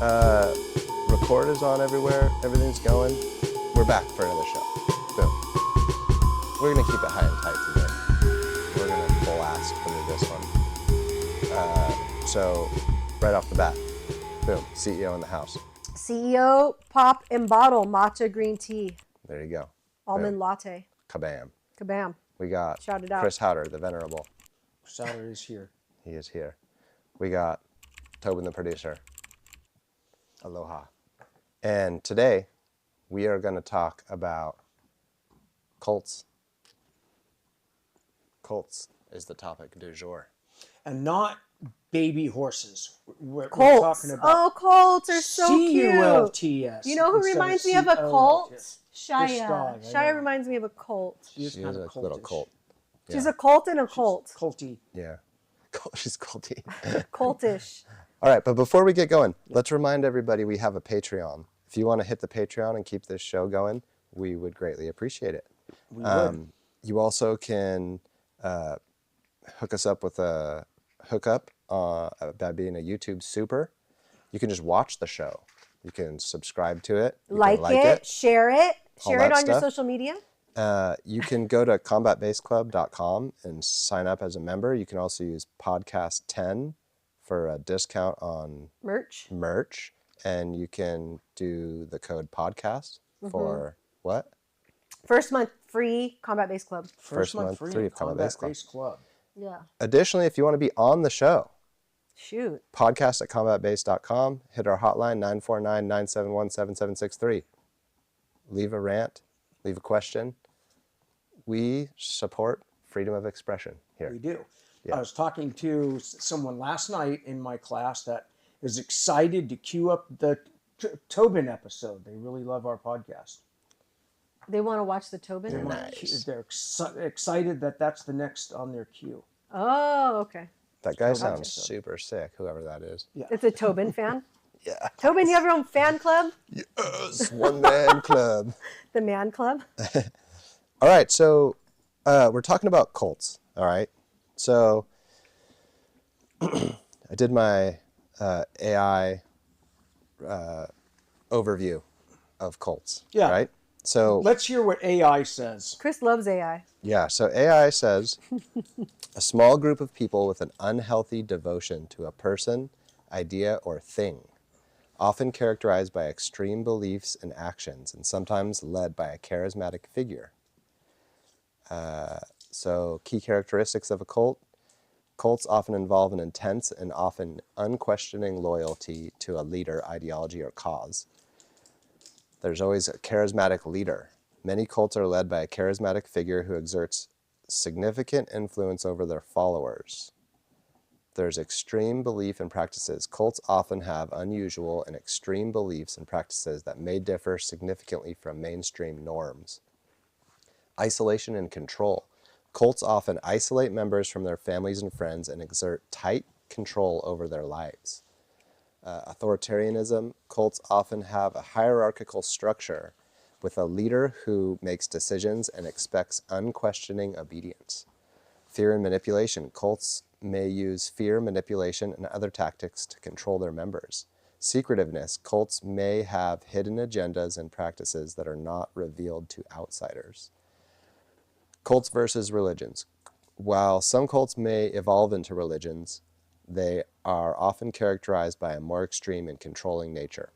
Record is on everywhere. Everything's going. We're back for another show. Boom. We're going to keep it high and tight today. We're going to blast through this one. So, right off the bat, boom, CEO in the house. CEO, pop and bottle, matcha green tea. There you go. Almond latte. Kabam. Kabam. We got Shout it out. Chris Haueter, the Venerable. Chris Haueter is here. He is here. We got Tobin, the producer. Aloha. And today, we are going to talk about cults. Cults is the topic du jour. And not baby horses. We're Colts. talking about Oh, colts are so cute. C-U-L-T-S. You know who reminds me of a cult? Shia. This dog, I Shia know. reminds me of a cult. She is She kind is of a cultish. little cult. She's a cult and a cult. Culty. Yeah. She's culty. Cultish. All right, but before we get going, let's remind everybody we have a Patreon. If you want to hit the Patreon and keep this show going, we would greatly appreciate it. We would. You also can hook us up with a hookup by being a YouTube super. You can just watch the show. You can subscribe to it. You Like can it, share it. All Share it that on your stuff. social media. You can go to combatbasedclub.com and sign up as a member. You can also use podcast 10 for a discount on merch. And you can do the code podcast for what? First month free Combat Base Club. First month free of Combat Base Club. Yeah. Additionally, if you want to be on the show, Shoot. podcast at combatbase.com. Hit our hotline, 949-971-7763. Leave a rant. Leave a question. We support freedom of expression here. We do. Yeah. I was talking to someone last night in my class that is excited to queue up the Tobin episode. They really love our podcast. They want to watch the Tobin? They're excited that that's the next on their queue. Oh, okay. That guy sounds super sick, whoever that is. Yeah. It's a Tobin fan? Yeah. Tobin, you have your own fan club? Yes, one-man club. The man club? All right, so we're talking about cults, all right? So I did my AI overview of cults, Yeah. right? So Let's hear what AI says. Chris loves AI. yeah, so AI says a small group of people with an unhealthy devotion to a person, idea, or thing, often characterized by extreme beliefs and actions, and sometimes led by a charismatic figure. So key characteristics of a cult. Cults often involve an intense and often unquestioning loyalty to a leader, ideology, or cause. There's always a charismatic leader. Many cults are led by a charismatic figure who exerts significant influence over their followers. There's extreme belief and practices. Cults often have unusual and extreme beliefs and practices that may differ significantly from mainstream norms. Isolation and control. Cults often isolate members from their families and friends and exert tight control over their lives. Authoritarianism. Cults often have a hierarchical structure with a leader who makes decisions and expects unquestioning obedience. Fear and manipulation. Cults may use fear, manipulation, and other tactics to control their members. Secretiveness. Cults may have hidden agendas and practices that are not revealed to outsiders. Cults versus religions. While some cults may evolve into religions, they are often characterized by a more extreme and controlling nature.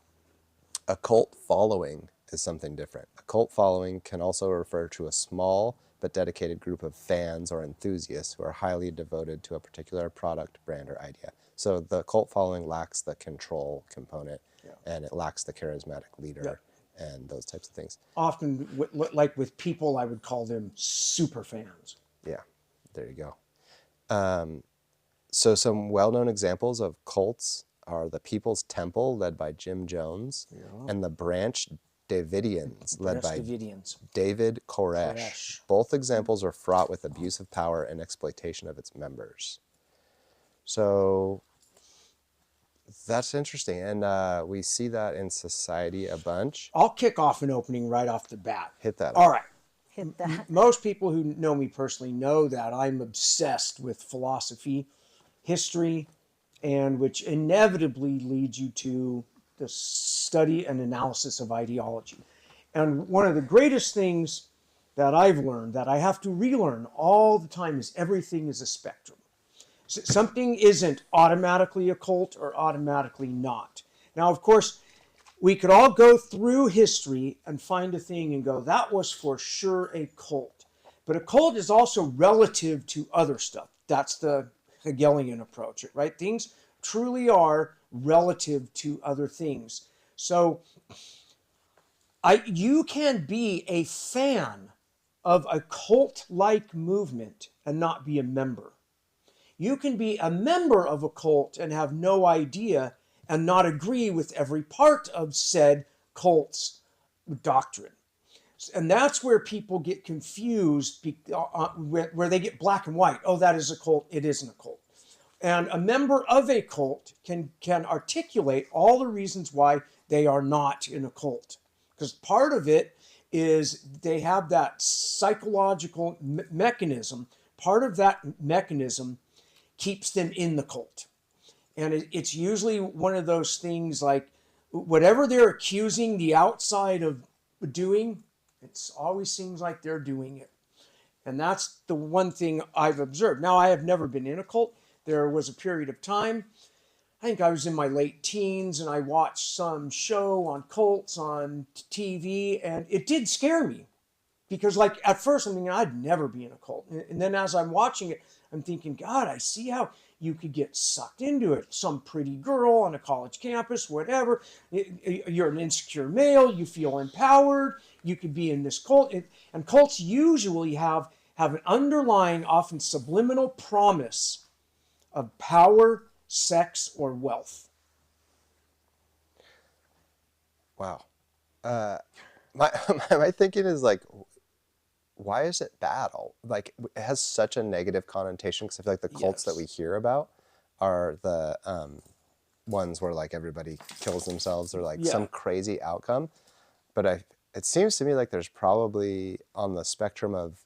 A cult following is something different. A cult following can also refer to a small but dedicated group of fans or enthusiasts who are highly devoted to a particular product, brand, or idea. So the cult following lacks the control component, and it lacks the charismatic leader and those types of things. Often, like with people, I would call them super fans. Yeah, there you go. So some well-known examples of cults are the People's Temple, led by Jim Jones, and the Branch Davidians, led by David Koresh. Both examples are fraught with abuse of power and exploitation of its members. So that's interesting, and we see that in society a bunch. I'll kick off an opening right off the bat. Hit that. All right. Hit that. Most people who know me personally know that I'm obsessed with philosophy, history, and which inevitably leads you to the study and analysis of ideology. And one of the greatest things that I've learned, that I have to relearn all the time, is everything is a spectrum. Something isn't automatically a cult or automatically not. Now, of course, we could all go through history and find a thing and go, that was for sure a cult. But a cult is also relative to other stuff. That's the Hegelian approach, right? Things truly are relative to other things. So you can be a fan of a cult-like movement and not be a member. You can be a member of a cult and have no idea and not agree with every part of said cult's doctrine. And that's where people get confused, where they get black and white. Oh, that is a cult. It isn't a cult. And a member of a cult can articulate all the reasons why they are not in a cult. Because part of it is they have that psychological mechanism. Part of that mechanism keeps them in the cult. And it's usually one of those things like whatever they're accusing the outside of doing, it always seems like they're doing it. And that's the one thing I've observed. Now, I have never been in a cult. There was a period of time, I think I was in my late teens, and I watched some show on cults on TV, and it did scare me. Because like at first I'm thinking I'd never be in a cult. And then as I'm watching it, I'm thinking, God, I see how you could get sucked into it. Some pretty girl on a college campus, whatever. You're an insecure male. You feel empowered. You could be in this cult. And cults usually have an underlying, often subliminal promise of power, sex, or wealth. Wow. My thinking is like, why is it bad? Like, it has such a negative connotation because I feel like the cults that we hear about are the ones where like everybody kills themselves or like some crazy outcome. But it seems to me like there's probably on the spectrum of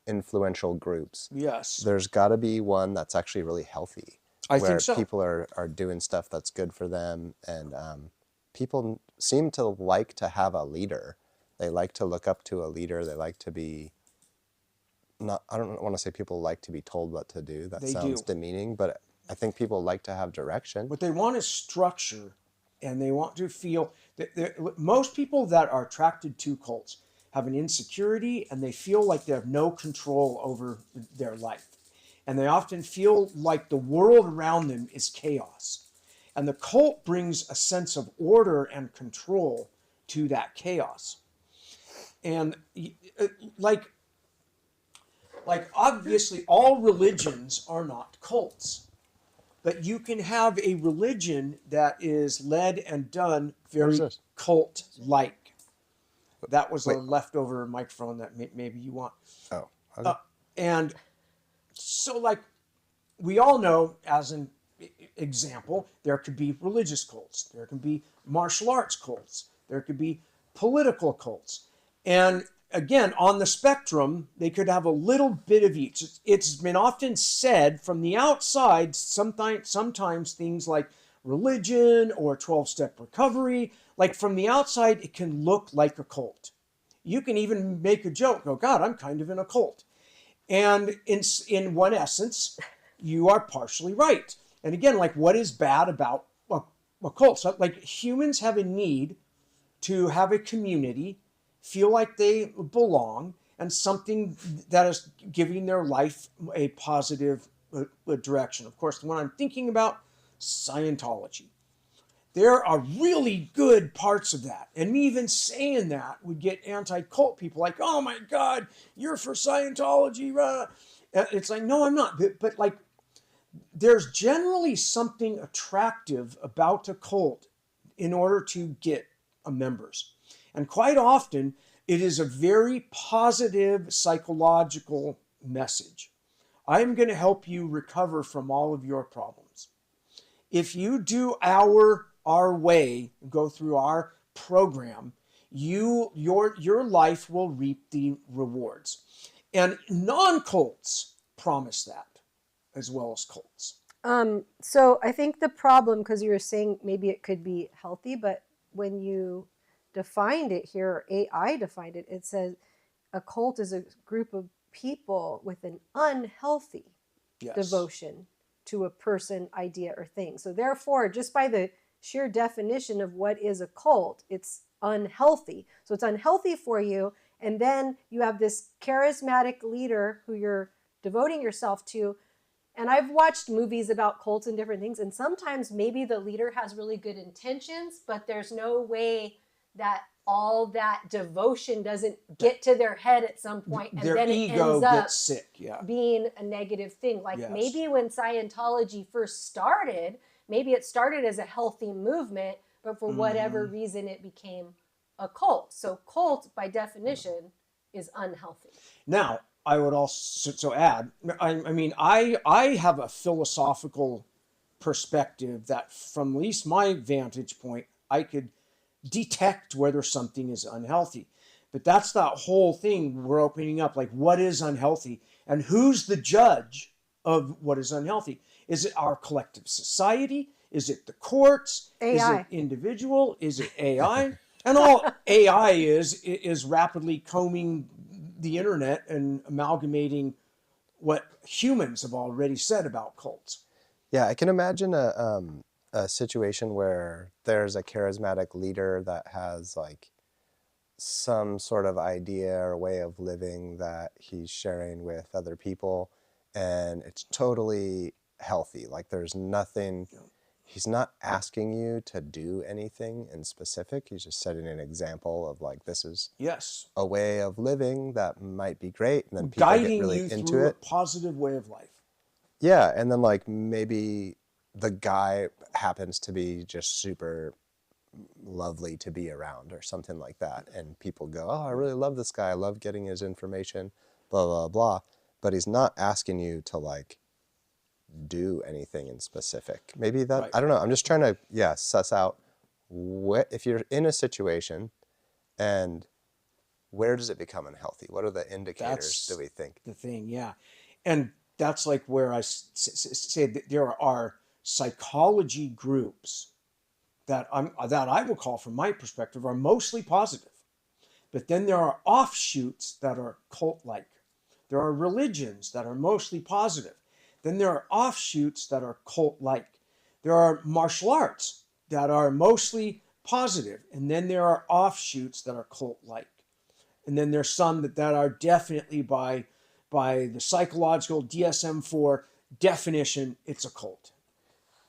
influential groups. Yes. There's got to be one that's actually really healthy. I think so. Where people are doing stuff that's good for them, and people seem to like to have a leader. They like to look up to a leader. They like to be I don't want to say people like to be told what to do. That sounds demeaning, but I think people like to have direction. What they want is structure, and they want to feel that most people that are attracted to cults have an insecurity, and they feel like they have no control over their life. And they often feel like the world around them is chaos. And the cult brings a sense of order and control to that chaos. And like obviously all religions are not cults, but you can have a religion that is led and done very cult-like. That was a leftover microphone that maybe you want. Oh, okay. And so like we all know, as an example, there could be religious cults, there can be martial arts cults, there could be political cults. And again, on the spectrum, they could have a little bit of each. It's been often said from the outside, sometimes things like religion or 12-step recovery, like from the outside, it can look like a cult. You can even make a joke, go, God, I'm kind of in a cult. And in one essence, you are partially right. And again, like what is bad about a cult? So, like humans have a need to have a community, feel like they belong, and something that is giving their life a positive direction. Of course, the one I'm thinking about, Scientology. There are really good parts of that. And me even saying that would get anti-cult people like, oh my God, you're for Scientology. It's like, no, I'm not. But like, there's generally something attractive about a cult in order to get members. And quite often, it is a very positive psychological message. I'm going to help you recover from all of your problems. If you do our way, go through our program, your life will reap the rewards. And non-cults promise that, as well as cults. So I think the problem, because you were saying maybe it could be healthy, but when you defined it here, or AI defined it, it says a cult is a group of people with an unhealthy Yes. devotion to a person, idea, or thing. So therefore, just by the sheer definition of what is a cult, it's unhealthy. So it's unhealthy for you. And then you have this charismatic leader who you're devoting yourself to. And I've watched movies about cults and different things. And sometimes maybe the leader has really good intentions, but there's no way that all that devotion doesn't get to their head at some point, and Their then it ego ends up gets sick. Yeah. being a negative thing. Like Yes. maybe when Scientology first started, maybe it started as a healthy movement, but for whatever reason it became a cult. So cult by definition is unhealthy. Now, I would also add, I have a philosophical perspective that from at least my vantage point, I could detect whether something is unhealthy. But that's that whole thing we're opening up, like what is unhealthy and who's the judge of what is unhealthy? Is it our collective society? Is it the courts? AI. Is it individual? Is it AI? And all AI is rapidly combing the internet and amalgamating what humans have already said about cults. Yeah, I can imagine a situation where there's a charismatic leader that has like some sort of idea or way of living that he's sharing with other people, and it's totally healthy. Like there's nothing, he's not asking you to do anything in specific. He's just setting an example of like, this is Yes. a way of living that might be great, and then people Guiding get really you into through a it. positive way of life. Yeah, and then like maybe the guy happens to be just super lovely to be around or something like that, and people go, oh, I really love this guy, I love getting his information, blah blah blah, but he's not asking you to like do anything in specific. Maybe that, Right. I don't know, I'm just trying to suss out what, if you're in a situation, and where does it become unhealthy? What are the indicators, do we think? The thing, yeah. And that's like where I say that there are psychology groups that I will call, from my perspective, are mostly positive. But then there are offshoots that are cult-like. There are religions that are mostly positive. Then there are offshoots that are cult-like. There are martial arts that are mostly positive. And then there are offshoots that are cult-like. And then there's some that are definitely by the psychological DSM-4 definition, it's a cult.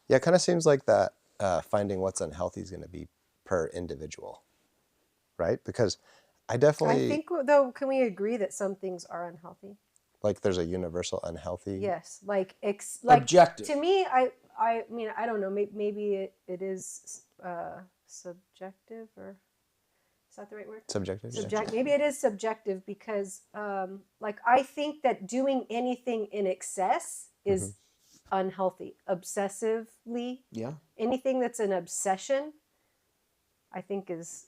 Yeah, it kind of seems like that finding what's unhealthy is going to be per individual, right? Because I definitely... I think, though, can we agree that some things are unhealthy? Like there's a universal unhealthy... Yes. Like Objective. To me, I mean, I don't know, maybe it is subjective, or is that the right word? Subjective? Maybe it is subjective because, like, I think that doing anything in excess is unhealthy. Obsessively, Yeah. anything that's an obsession, I think is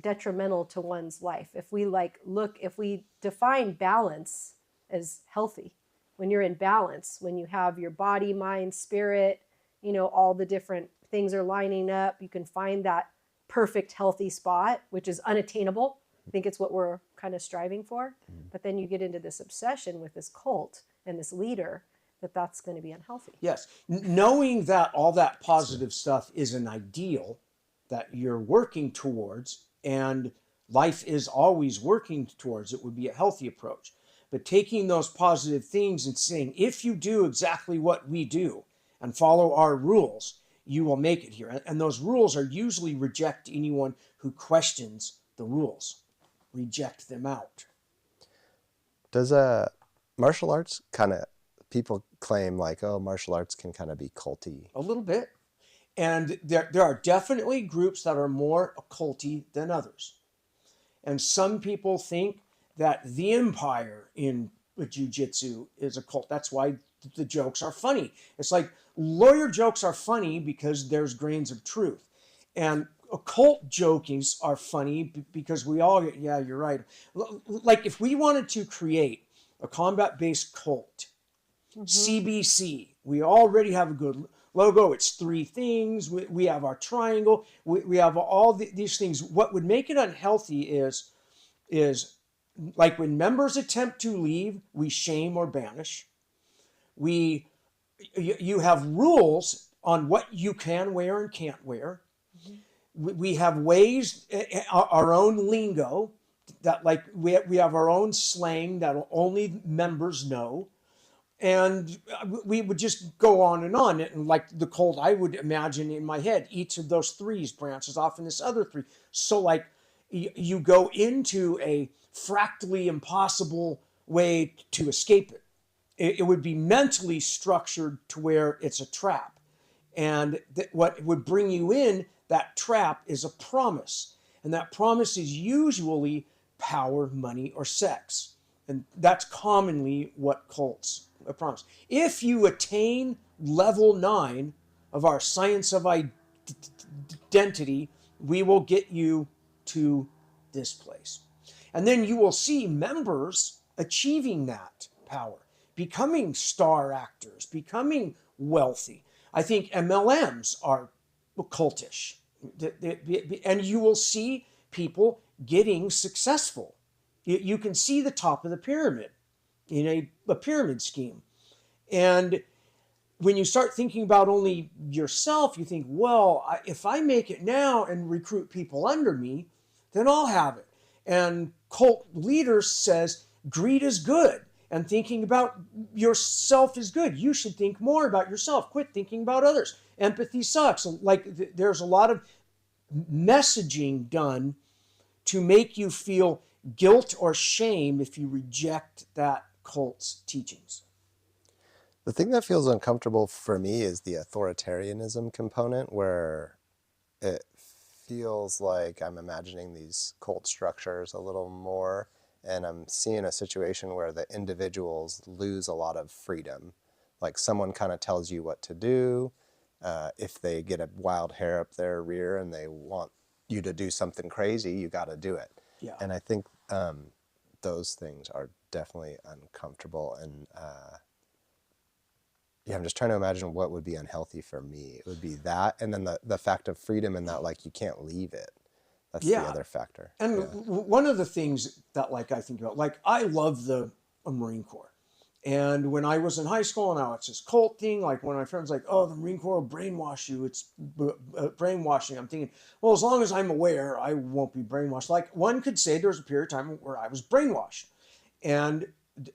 detrimental to one's life. If we define balance as healthy, when you're in balance, when you have your body, mind, spirit, all the different things are lining up, you can find that perfect healthy spot, which is unattainable. I think it's what we're kind of striving for. But then you get into this obsession with this cult and this leader, that's going to be unhealthy. Yes. Knowing that all that positive stuff is an ideal that you're working towards, and life is always working towards it, would be a healthy approach. But taking those positive things and saying, if you do exactly what we do and follow our rules, you will make it here. And those rules are usually reject anyone who questions the rules. Reject them out. Does martial arts kind of, people claim like, oh, martial arts can kind of be culty. A little bit. And there are definitely groups that are more occulty than others. And some people think that the empire in jiu-jitsu is a cult. That's why the jokes are funny. It's like lawyer jokes are funny because there's grains of truth. And occult jokings are funny because we all, yeah, you're right. Like if we wanted to create a combat-based cult, CBC, We already have a good logo. It's three things. We have our triangle. We have all these things. What would make it unhealthy is like when members attempt to leave, we shame or banish. You have rules on what you can wear and can't wear. We have ways, our own lingo, that like we have our own slang that only members know. And we would just go on. And like the cult, I would imagine in my head, each of those threes branches off in this other three. So like you go into a fractally impossible way to escape it. It would be mentally structured to where it's a trap. And what would bring you in that trap is a promise. And that promise is usually power, money, or sex. And that's commonly what cults promise. If you attain level 9 of our science of identity, we will get you to this place. And then you will see members achieving that power, becoming star actors, becoming wealthy. I think MLMs are cultish. And you will see people getting successful. You can see the top of the pyramid in a pyramid scheme. And when you start thinking about only yourself, you think, well, if I make it now and recruit people under me, then I'll have it. And cult leaders says greed is good and thinking about yourself is good. You should think more about yourself. Quit thinking about others. Empathy sucks. Like there's a lot of messaging done to make you feel guilt or shame if you reject that cult's teachings. The thing that feels uncomfortable for me is the authoritarianism component, where it feels like I'm imagining these cult structures a little more, and I'm seeing a situation where the individuals lose a lot of freedom. Like someone kind of tells you what to do. If they get a wild hair up their rear and they want you to do something crazy, you got to do it. Yeah. And I think those things are definitely uncomfortable. And I'm just trying to imagine what would be unhealthy for me. It would be that, and then the fact of freedom and that like you can't leave it. That's the other factor. And one of the things that like I think about, like I love the Marine Corps. And when I was in high school and now it's this cult thing, like one of my friends like, oh, the Marine Corps will brainwash you. It's brainwashing. I'm thinking, well, as long as I'm aware, I won't be brainwashed. Like one could say there was a period of time where I was brainwashed. And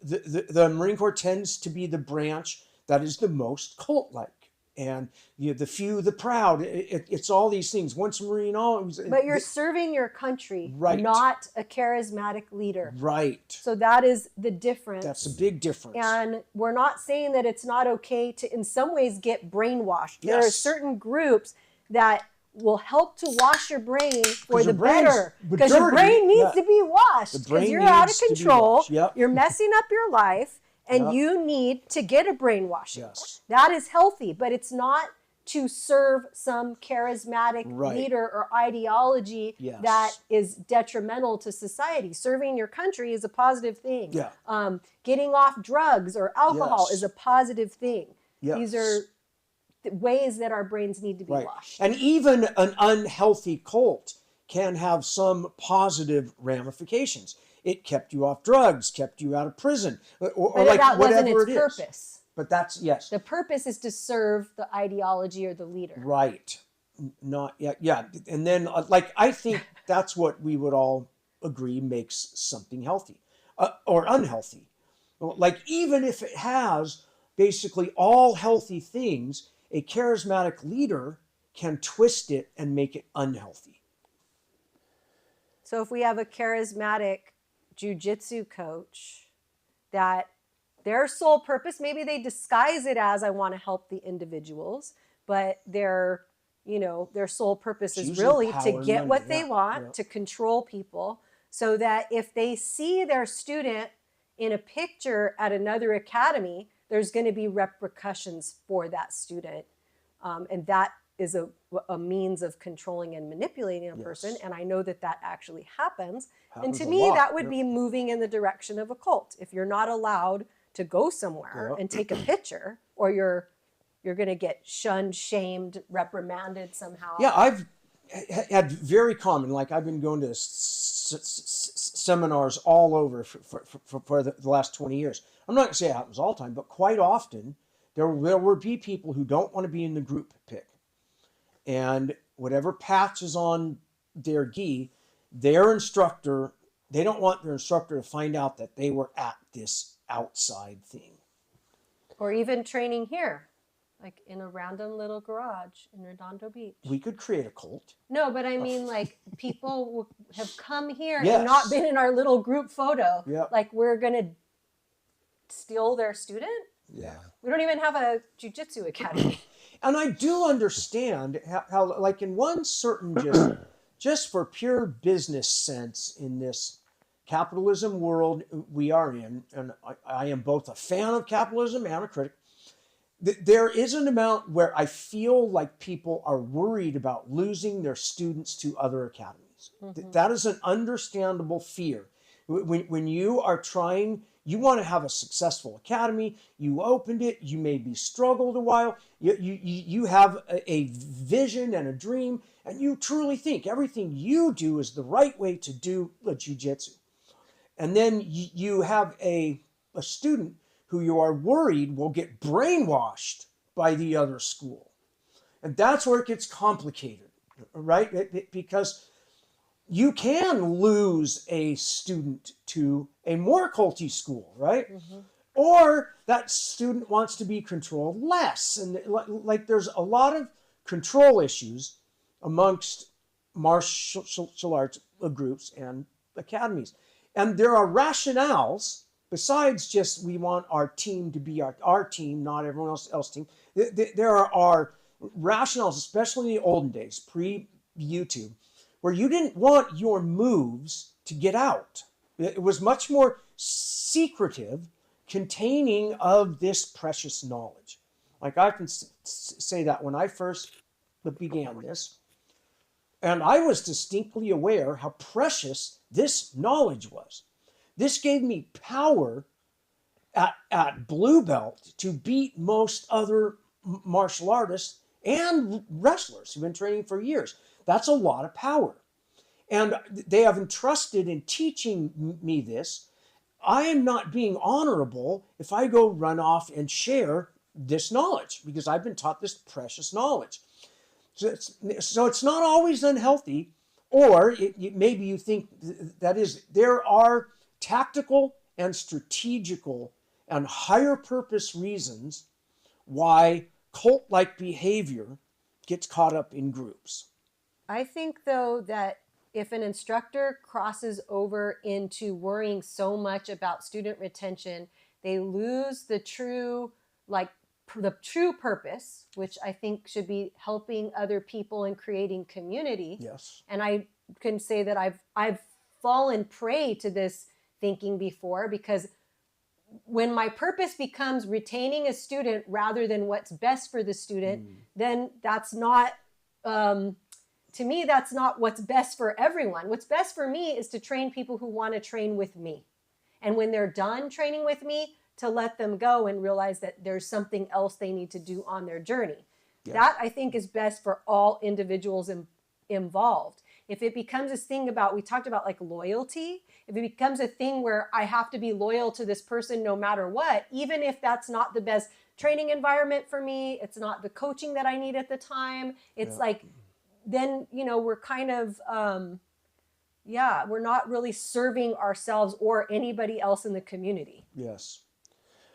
the Marine Corps tends to be the branch that is the most cult-like. And the few, the proud, it's all these things. Once a Marine, but you're serving your country, right, not a charismatic leader. Right. So that is the difference. That's a big difference. And we're not saying that it's not okay to, in some ways, get brainwashed. Yes. There are certain groups that will help to wash your brain for the your brain's better. Because your brain needs to be washed. Because you're out of control. Yep. You're messing up your life. And you need to get a brainwashing. Yes. That is healthy, but it's not to serve some charismatic leader or ideology that is detrimental to society. Serving your country is a positive thing. Yeah. Getting off drugs or alcohol is a positive thing. Yes. These are ways that our brains need to be washed. And even an unhealthy cult can have some positive ramifications. It kept you off drugs, kept you out of prison, or but like that whatever wasn't its it is. purpose. But that's, yes. The purpose is to serve the ideology or the leader. Right. Not, yeah. And then, like, I think that's what we would all agree makes something healthy or unhealthy. Like, even if it has basically all healthy things, a charismatic leader can twist it and make it unhealthy. So if we have a charismatic jiu-jitsu coach that their sole purpose, maybe they disguise it as I want to help the individuals, but their sole purpose is really to get what they want, to control people, so that if they see their student in a picture at another academy, there's going to be repercussions for that student. And that is a means of controlling and manipulating a person. And I know that actually happens. And to me, that would be moving in the direction of a cult. If you're not allowed to go somewhere and take a picture, or you're you're going to get shunned, shamed, reprimanded somehow. Yeah, I've had very common, like I've been going to seminars all over for the last 20 years. I'm not going to say it happens all the time, but quite often there will be people who don't want to be in the group pick. And whatever patch is on their gi, their instructor, they don't want their instructor to find out that they were at this outside thing. Or even training here, like in a random little garage in Redondo Beach. We could create a cult. No, but I mean, like, people have come here Yes. and not been in our little group photo. Yeah. Like, we're going to steal their student? Yeah. We don't even have a jiu-jitsu academy. And I do understand how like in one certain just for pure business sense in this capitalism world we are in, and I am both a fan of capitalism and a critic, there is an amount where I feel like people are worried about losing their students to other academies. Mm-hmm. That is an understandable fear. When you are trying, you want to have a successful academy, you opened it, you maybe struggled a while, you have a vision and a dream, and you truly think everything you do is the right way to do jiu-jitsu. And then you have a student who you are worried will get brainwashed by the other school. And that's where it gets complicated, right? Because you can lose a student to a more culty school, right? Mm-hmm. Or that student wants to be controlled less. And like there's a lot of control issues amongst martial arts groups and academies. And there are rationales, besides just we want our team to be our team, not everyone else's team. There are rationales, especially in the olden days, pre-YouTube, where you didn't want your moves to get out. It was much more secretive, containing of this precious knowledge. Like I can say that when I first began this, and I was distinctly aware how precious this knowledge was. This gave me power at blue belt to beat most other martial artists and wrestlers who've been training for years. That's a lot of power. And they have entrusted in teaching me this. I am not being honorable if I go run off and share this knowledge because I've been taught this precious knowledge. So it's not always unhealthy, or maybe you think that is, there are tactical and strategical and higher purpose reasons why cult-like behavior gets caught up in groups. I think, though, that if an instructor crosses over into worrying so much about student retention, they lose the true purpose, which I think should be helping other people and creating community. Yes. And I can say that I've fallen prey to this thinking before, because when my purpose becomes retaining a student rather than what's best for the student, then that's not, to me, that's not what's best for everyone. What's best for me is to train people who want to train with me. And when they're done training with me, to let them go and realize that there's something else they need to do on their journey. Yeah. That, I think, is best for all individuals involved. If it becomes this thing about, we talked about like loyalty, if it becomes a thing where I have to be loyal to this person no matter what, even if that's not the best training environment for me, it's not the coaching that I need at the time, it's like, then, we're kind of, we're not really serving ourselves or anybody else in the community. Yes.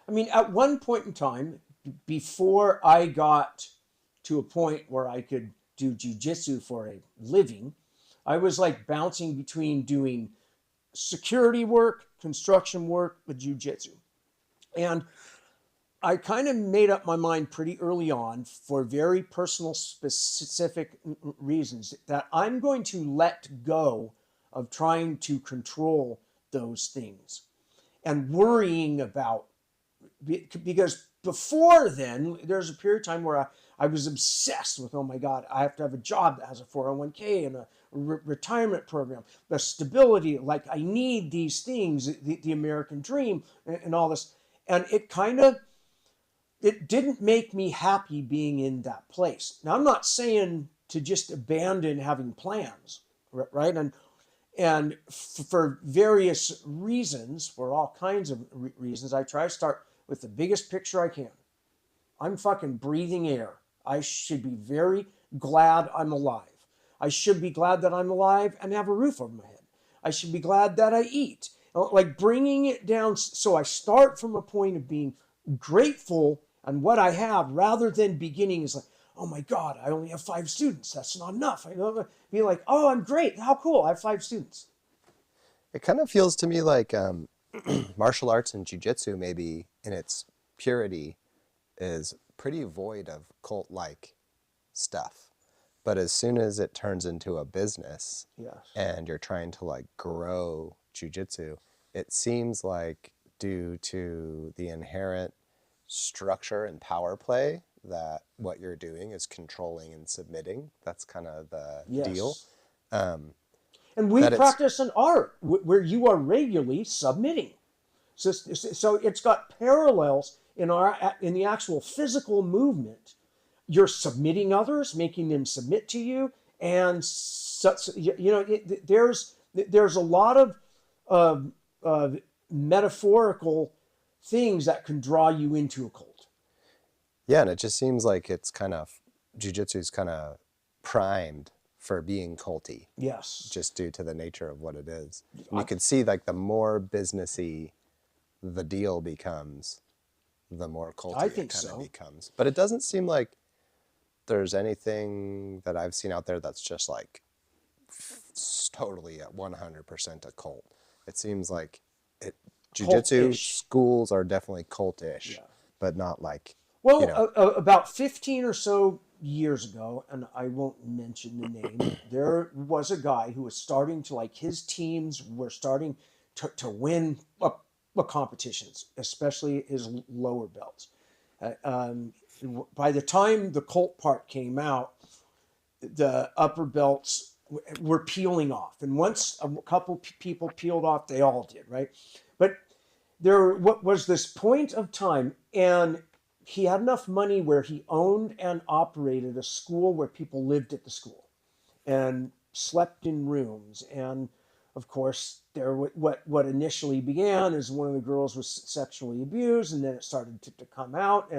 I mean, at one point in time, before I got to a point where I could do jiu-jitsu for a living, I was like bouncing between doing security work, construction work, with jiu-jitsu. And I kind of made up my mind pretty early on, for very personal, specific reasons, that I'm going to let go of trying to control those things and worrying about, because before then, there's a period of time where I was obsessed with, oh my God, I have to have a job that has a 401k and a retirement program, the stability, like I need these things, the American dream and all this. And it kind of it didn't make me happy being in that place. Now, I'm not saying to just abandon having plans, right? And for various reasons, for all kinds of reasons, I try to start with the biggest picture I can. I'm fucking breathing air. I should be very glad I'm alive. I should be glad that I'm alive and have a roof over my head. I should be glad that I eat. Like bringing it down, so I start from a point of being grateful on what I have, rather than beginning as like, oh my God, I only have 5 students. That's not enough. I be like, oh, I'm great. How cool. I have 5 students. It kind of feels to me like martial arts and jiu-jitsu, maybe in its purity, is pretty void of cult-like stuff. But as soon as it turns into a business, Yes. and you're trying to like grow jiu-jitsu, it seems like, due to the inherent structure and power play, that what you're doing is controlling and submitting. That's kind of the deal. And we practice an art where you are regularly submitting. So it's got parallels in the actual physical movement. You're submitting others, making them submit to you, and there's a lot of metaphorical things that can draw you into a cult. Yeah, and it just seems like it's kind of, jiu-jitsu is kind of primed for being culty. Yes. Just due to the nature of what it is. And you could see like the more businessy the deal becomes, the more culty it kind of becomes. But it doesn't seem like there's anything that I've seen out there that's just like totally at 100% a cult. It seems like jiu-jitsu schools are definitely cultish, but not like, well, about 15 or so years ago, and I won't mention the name, there was a guy who was starting to, like, his teams were starting to win competitions, especially his lower belts. By the time the cult part came out, the upper belts were peeling off. And once a couple people peeled off, they all did, right? But there was this point of time, and he had enough money where he owned and operated a school where people lived at the school and slept in rooms. And of course, there what initially began as one of the girls was sexually abused, and then it started to come out,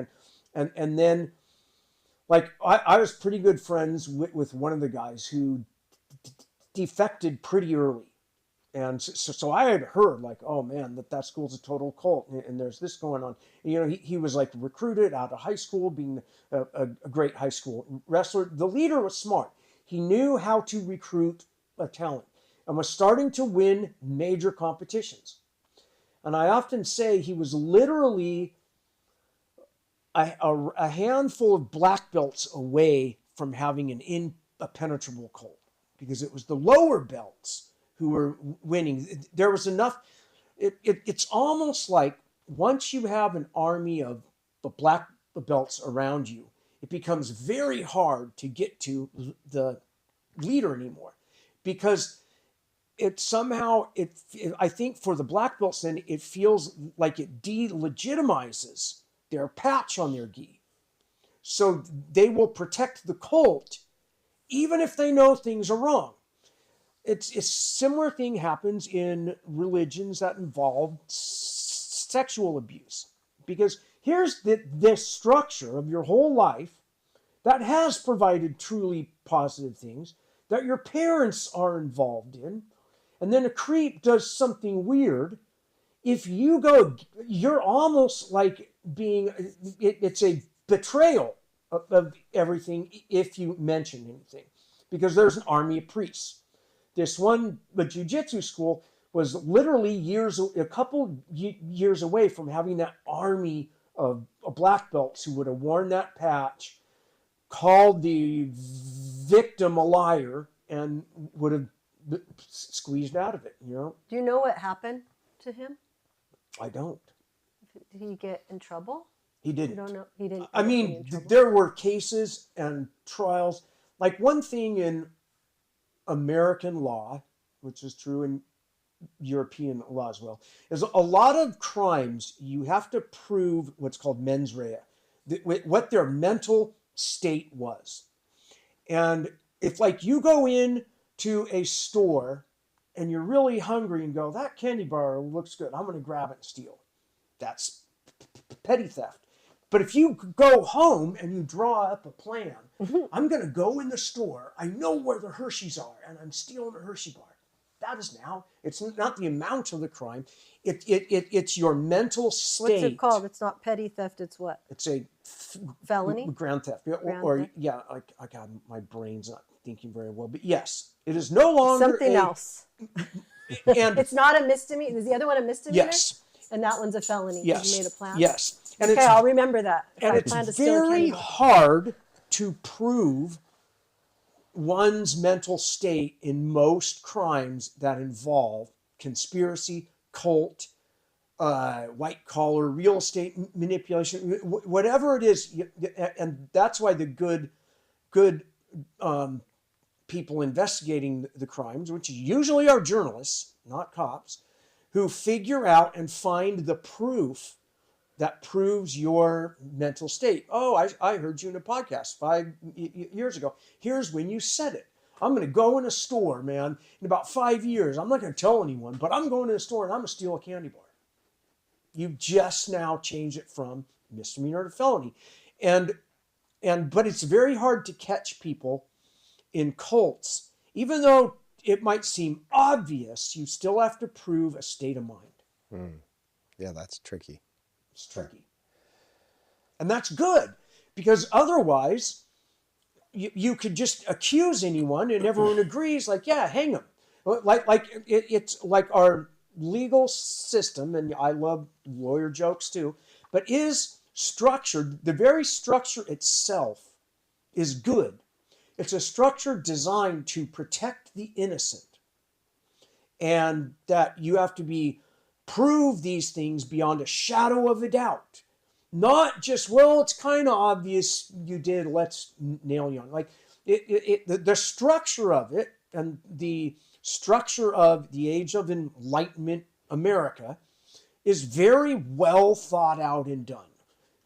and then, like, I was pretty good friends with one of the guys who defected pretty early. And so I had heard, like, oh man, that school's a total cult, and there's this going on. And, he was like recruited out of high school, being a great high school wrestler. The leader was smart. He knew how to recruit a talent and was starting to win major competitions. And I often say he was literally a handful of black belts away from having an impenetrable cult, because it was the lower belts who were winning. There was enough. It's almost like once you have an army of the black belts around you, it becomes very hard to get to the leader anymore, because it somehow, I think for the black belts, then it feels like it delegitimizes their patch on their gi. So they will protect the cult even if they know things are wrong. It's a similar thing happens in religions that involve sexual abuse, because here's this structure of your whole life that has provided truly positive things that your parents are involved in, and then a creep does something weird. If you go, you're almost like being, it's a betrayal of everything if you mention anything, because there's an army of priests. This one, the jiu-jitsu school, was literally a couple years away from having that army of black belts who would have worn that patch, called the victim a liar, and would have squeezed out of it. Do you know what happened to him? I don't. Did he get in trouble? He didn't. You don't know. He didn't. I mean, there were cases and trials. Like, one thing in American law, which is true in European law as well, is a lot of crimes you have to prove what's called mens rea, what their mental state was. And if like you go in to a store and you're really hungry and go, that candy bar looks good, I'm going to grab it and steal. That's petty theft. But if you go home and you draw up a plan, I'm going to go in the store, I know where the Hershey's are, and I'm stealing a Hershey bar. That is now, it's not the amount of the crime, it's your mental state. What's it called? It's not petty theft, it's what? It's a Felony? Grand theft. Grand Or theft? yeah, I got my brain's not thinking very well. But yes, it is no longer Something else. And It's not a misdemeanor. Is the other one a misdemeanor? yes, And that one's a felony. 'Cause yes, you made a plan? yes. And Okay, I'll remember that. If and I it's plan to steal a very candy bar. hard to prove one's mental state in most crimes that involve conspiracy, cult, white collar, real estate manipulation, whatever it is. And that's why the good people investigating the crimes, which usually are journalists, not cops, who figure out and find the proof that proves your mental state. Oh, I heard you in a podcast 5 years ago. Here's when you said it. I'm going to go in a store, man, in about 5 years. I'm not going to tell anyone, but I'm going to a store and I'm going to steal a candy bar. You've just now changed it from misdemeanor to felony. But it's very hard to catch people in cults. Even though it might seem obvious, you still have to prove a state of mind. Yeah, that's tricky. It's tricky. And that's good, because otherwise you could just accuse anyone and everyone agrees, like, yeah, hang them. It's like our legal system, and I love lawyer jokes too, but is structured, the very structure itself is good. It's a structure designed to protect the innocent, and that you have to prove these things beyond a shadow of a doubt. Not just, well, it's kind of obvious you did, let's nail you on. Like the structure of it, and the structure of the Age of Enlightenment America is very well thought out and done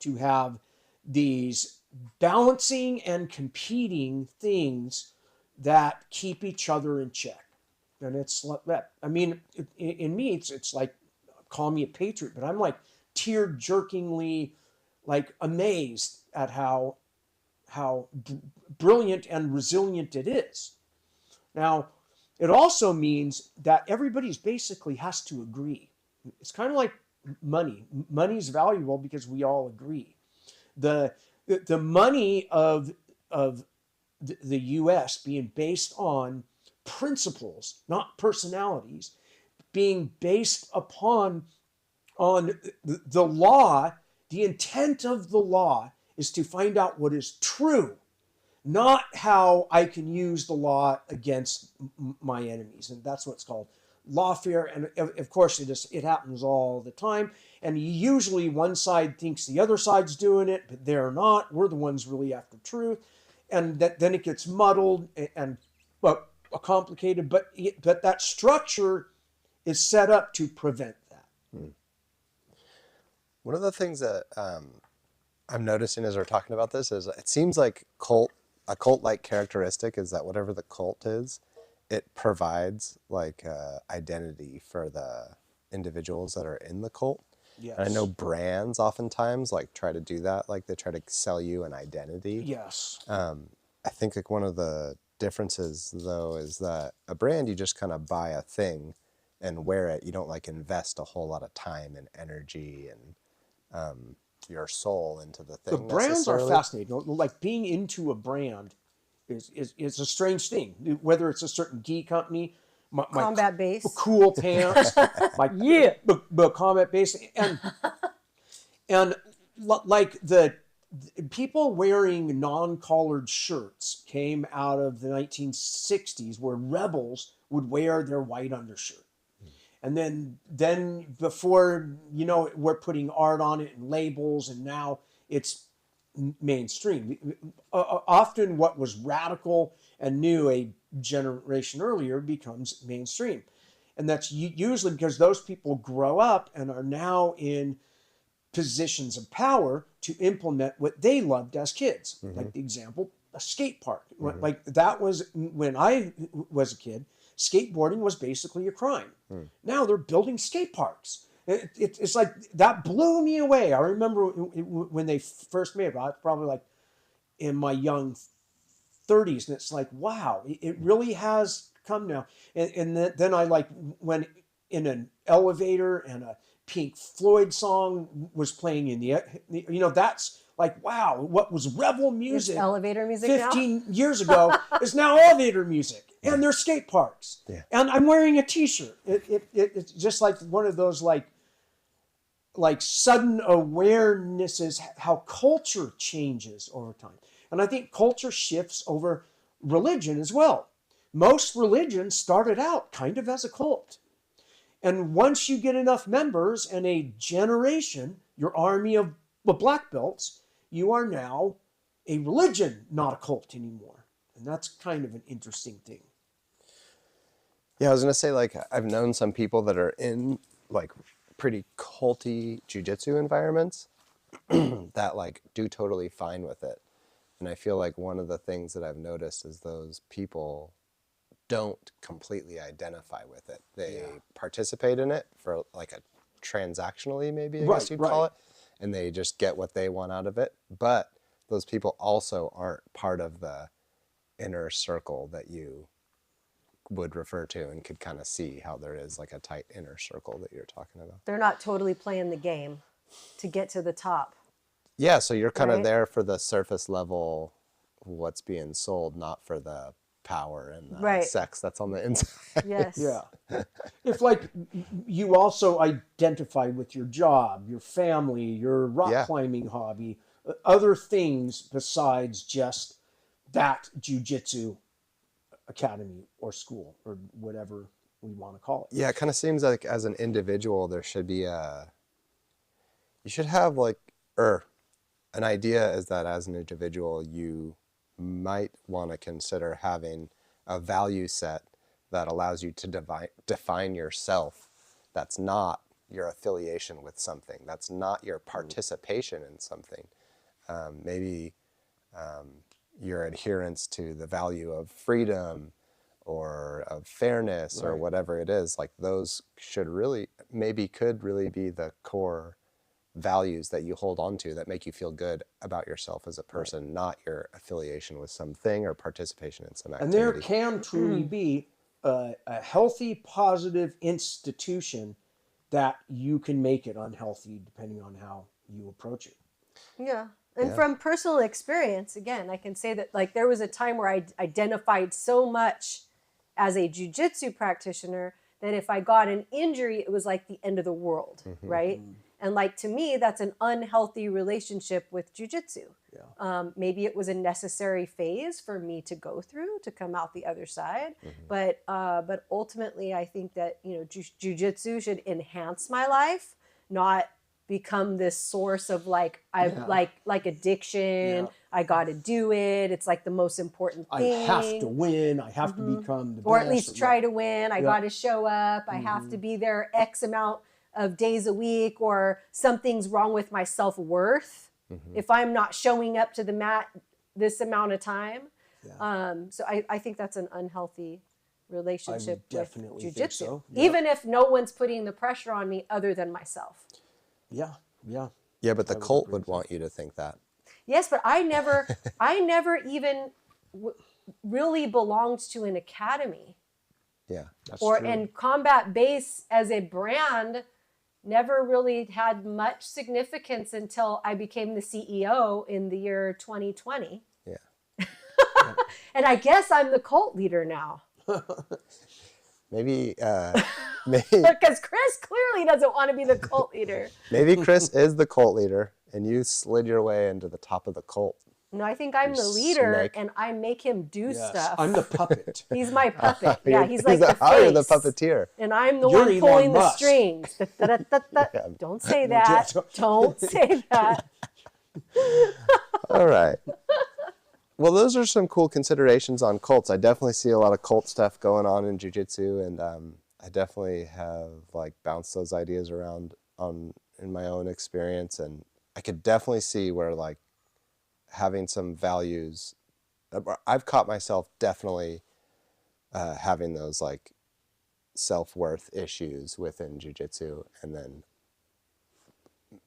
to have these balancing and competing things that keep each other in check. And it's like that. I mean, in me, it's like, call me a patriot, but I'm like tear-jerkingly like amazed at how brilliant and resilient it is. Now, it also means that everybody's basically has to agree. It's kind of like money. Money's valuable because we all agree. The money of the U.S. being based on principles, not personalities, being based upon the law. The intent of the law is to find out what is true, not how I can use the law against my enemies. And that's what's called lawfare. And of course, it happens all the time. And usually one side thinks the other side's doing it, but they're not. We're the ones really after truth. And then it gets muddled and complicated. But that structure is set up to prevent that. One of the things that I'm noticing as we're talking about this is it seems like a cult-like characteristic is that whatever the cult is, it provides like identity for the individuals that are in the cult. Yes. And I know brands oftentimes like try to do that, like they try to sell you an identity. Yes. I think like one of the differences though is that a brand, you just kind of buy a thing and wear it. You don't like invest a whole lot of time and energy and your soul into the thing. The brands are necessarily. fascinating. Like being into a brand is a strange thing. Whether it's a certain gi company, my Combat base. cool pants, but combat base, and like the people wearing non-collared shirts came out of the 1960s, where rebels would wear their white undershirt. And then before, we're putting art on it and labels, and now it's mainstream. Often what was radical and new a generation earlier becomes mainstream. And that's usually because those people grow up and are now in positions of power to implement what they loved as kids. Like the example, a skate park. Like that was when I was a kid, skateboarding was basically a crime. Now they're building skate parks. It's like that blew me away. I remember when they first made it. I was probably like in my young 30s, and it's like, wow, it really has come now. And then I like went in an elevator and a Pink Floyd song was playing in the, you know, that's like, wow, what was rebel music It's elevator music 15 years ago is now elevator music, and there's skate parks. Yeah. And I'm wearing a t-shirt. It's just like one of those like sudden awarenesses, how culture changes over time. And I think culture shifts over religion as well. Most religions started out kind of as a cult. And once you get enough members and a generation, your army of black belts, you are now a religion, not a cult anymore. And that's kind of an interesting thing. Yeah, I was going to say, like, I've known some people that are in, like, pretty culty jiu-jitsu environments that, like, do totally fine with it. And I feel like one of the things that I've noticed is those people don't completely identify with it. They participate in it for like a transactionally, maybe I guess you'd call it, and they just get what they want out of it. But those people also aren't part of the inner circle that you would refer to, and could kind of see how there is like a tight inner circle that you're talking about. They're not totally playing the game to get to the top. Yeah, so you're kind of Right. there for the surface level, what's being sold, not for the power and the Right. sex that's on the inside. Yes. Yeah. If like you also identify with your job, your family, your rock climbing hobby, other things besides just that jiu-jitsu academy or school or whatever we want to call it. Yeah, it kind of seems like as an individual, there should be you should have like, an idea is that as an individual, you might want to consider having a value set that allows you to define yourself. That's not your affiliation with something. That's not your participation in something. Maybe your adherence to the value of freedom or of fairness or whatever it is. Like those should really, could really be the core values that you hold on to that make you feel good about yourself as a person, not your affiliation with something or participation in some activity. And there can truly be a healthy, positive institution that you can make it unhealthy depending on how you approach it. Yeah. And from personal experience, again, I can say that like there was a time where I identified so much as a jiu-jitsu practitioner that if I got an injury, it was like the end of the world, right? And like to me, that's an unhealthy relationship with jiu-jitsu. Yeah. Maybe it was a necessary phase for me to go through to come out the other side. But ultimately, I think that jiu-jitsu should enhance my life, not become this source of like addiction. Yeah. I got to do it. It's like the most important I thing. have to win. I have to become the best. Or at least try to win. I got to show up. I have Mm-hmm. to be there X amount of days a week, or something's wrong with my self-worth if I'm not showing up to the mat this amount of time. So I think that's an unhealthy relationship definitely with think jiu-jitsu. so. Yeah. Even if no one's putting the pressure on me other than myself. Yeah. Yeah, but the cult would want you to think that. Yes, but I never even really belonged to an academy. Yeah. That's Or true. and combat base as a brand never really had much significance until I became the CEO in the year 2020. Yeah. And I guess I'm the cult leader now. Maybe Because Chris clearly doesn't want to be the cult leader. maybe Chris is the cult leader and you slid your way into the top of the cult. No, I think I'm You the leader snake. and I make him do Yes. stuff. I'm the puppet. He's my puppet. Yeah, he's like the, the face. oh, you're the puppeteer. And I'm the You're one Elon pulling the Musk. strings. Da-da-da-da-da. Don't say that. Don't say that. All right. Well, those are some cool considerations on cults. I definitely see a lot of cult stuff going on in jiu-jitsu, and I definitely have like bounced those ideas around in my own experience, and I could definitely see where like having some values, I've caught myself definitely having those like self-worth issues within jiu-jitsu, and then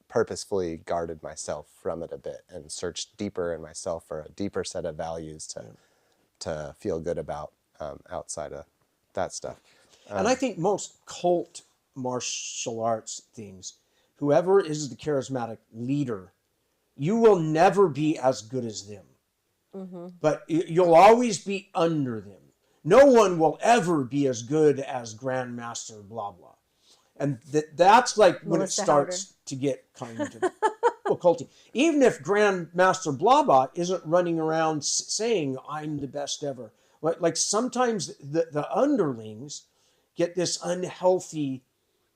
purposefully guarded myself from it a bit and searched deeper in myself for a deeper set of values to feel good about outside of that stuff. And I think most cult martial arts things, whoever is the charismatic leader, you will never be as good as them. But you'll always be under them. No one will ever be as good as Grandmaster blah blah. And that's like when Melissa it starts Haueter. to get kind of culty. Even if Grandmaster blah blah isn't running around saying, I'm the best ever. Like sometimes the underlings get this unhealthy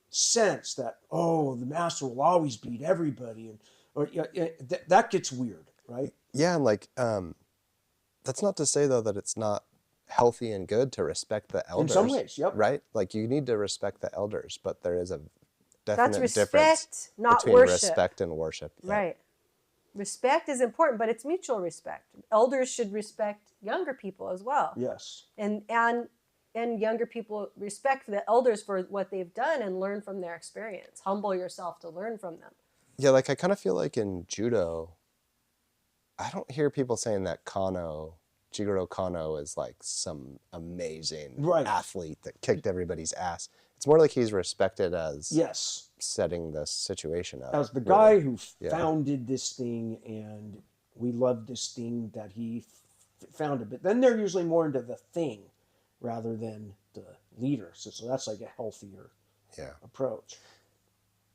sense that, oh, the master will always beat everybody. That gets weird, right? Yeah, and like that's not to say though that it's not healthy and good to respect the elders. In some ways, yep. Right? Like you need to respect the elders, but there is a That's definite respect, difference not between worship. respect and worship. Yeah. Right. Respect is important, but it's mutual respect. Elders should respect younger people as well. Yes. And younger people respect the elders for what they've done and learn from their experience. Humble yourself to learn from them. Yeah, like I kind of feel like in judo, I don't hear people saying that Jigoro Kano is like some amazing athlete that kicked everybody's ass. It's more like he's respected as setting the situation up. As the guy who founded this thing, and we love this thing that he founded. But then they're usually more into the thing rather than the leader. So that's like a healthier approach.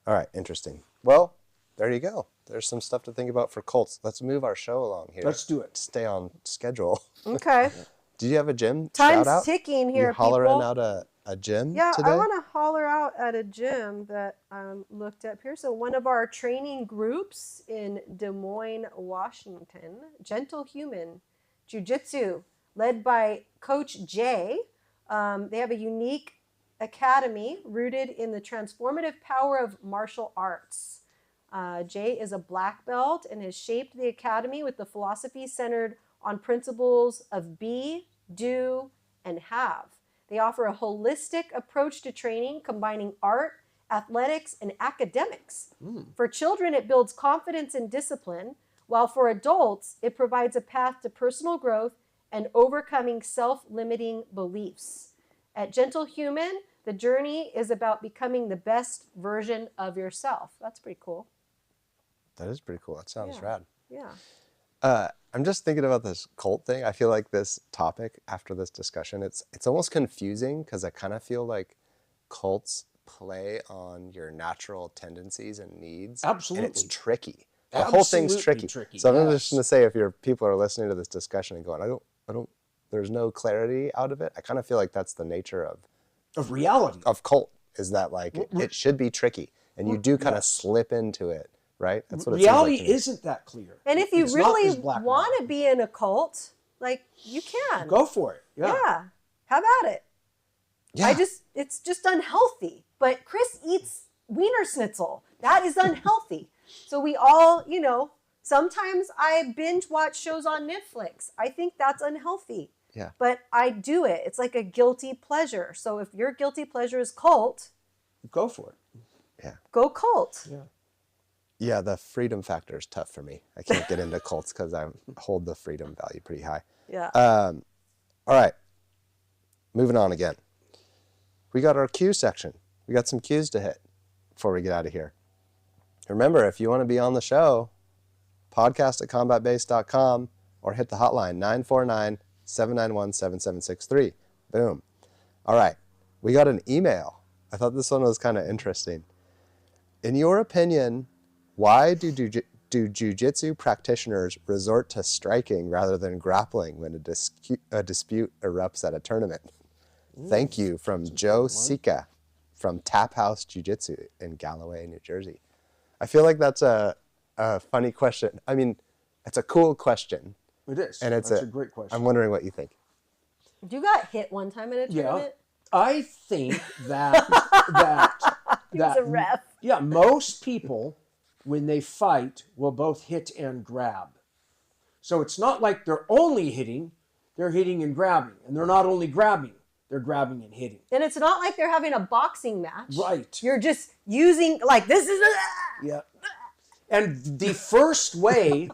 All right, interesting. Well, there you go. There's some stuff to think about for cults. Let's move our show along here. Let's do it. Stay on schedule. Okay. Do you have a gym Time's shout out? ticking here, you hollering people. out a gym Yeah, today? I want to holler out at a gym that looked up here. So one of our training groups in Des Moines, Washington, Gentle Human Jiu-Jitsu, led by Coach Jay. They have a unique academy rooted in the transformative power of martial arts. Jay is a black belt and has shaped the academy with the philosophy centered on principles of be, do, and have. They offer a holistic approach to training, combining art, athletics, and academics. For children, it builds confidence and discipline, while for adults, it provides a path to personal growth and overcoming self-limiting beliefs. At Gentle Human, the journey is about becoming the best version of yourself. That's pretty cool. That is pretty cool. That sounds rad. Yeah. I'm just thinking about this cult thing. I feel like this topic after this discussion, it's almost confusing because I kind of feel like cults play on your natural tendencies and needs. Absolutely. And it's tricky. The whole thing's tricky. So I'm just going to say, if people are listening to this discussion and going, I don't, there's no clarity out of it. I kind of feel like that's the nature of reality of cult, is that like it should be tricky, and you do kind of slip into it. Right? That's what reality it seems like isn't that clear. And if you It's really want to be in a cult, like you can. Go for it. Yeah. Have at it. Yeah. It's just unhealthy. But Chris eats Wiener Schnitzel. That is unhealthy. So we all, sometimes I binge watch shows on Netflix. I think that's unhealthy. Yeah. But I do it. It's like a guilty pleasure. So if your guilty pleasure is cult, go for it. Yeah. Go cult. Yeah. Yeah, the freedom factor is tough for me. I can't get into cults because I hold the freedom value pretty high. Yeah. All right. Moving on again. We got our cue section. We got some cues to hit before we get out of here. Remember, if you want to be on the show, podcast@combatbase.com or hit the hotline 949-791-7763. Boom. All right. We got an email. I thought this one was kind of interesting. In your opinion, why do jiu-jitsu practitioners resort to striking rather than grappling when a dispute erupts at a tournament? Thank you, from Joe Sika from Tap House Jiu-Jitsu in Galloway, New Jersey. I feel like that's a funny question. I mean, it's a cool question. It is. And that's a great question. I'm wondering what you think. You got hit one time in a tournament? I think that He was a ref. Yeah, most people, when they fight, will both hit and grab. So it's not like they're only hitting, they're hitting and grabbing. And they're not only grabbing, they're grabbing and hitting. And it's not like they're having a boxing match. Right. You're just using, like, this is Yeah. And the first way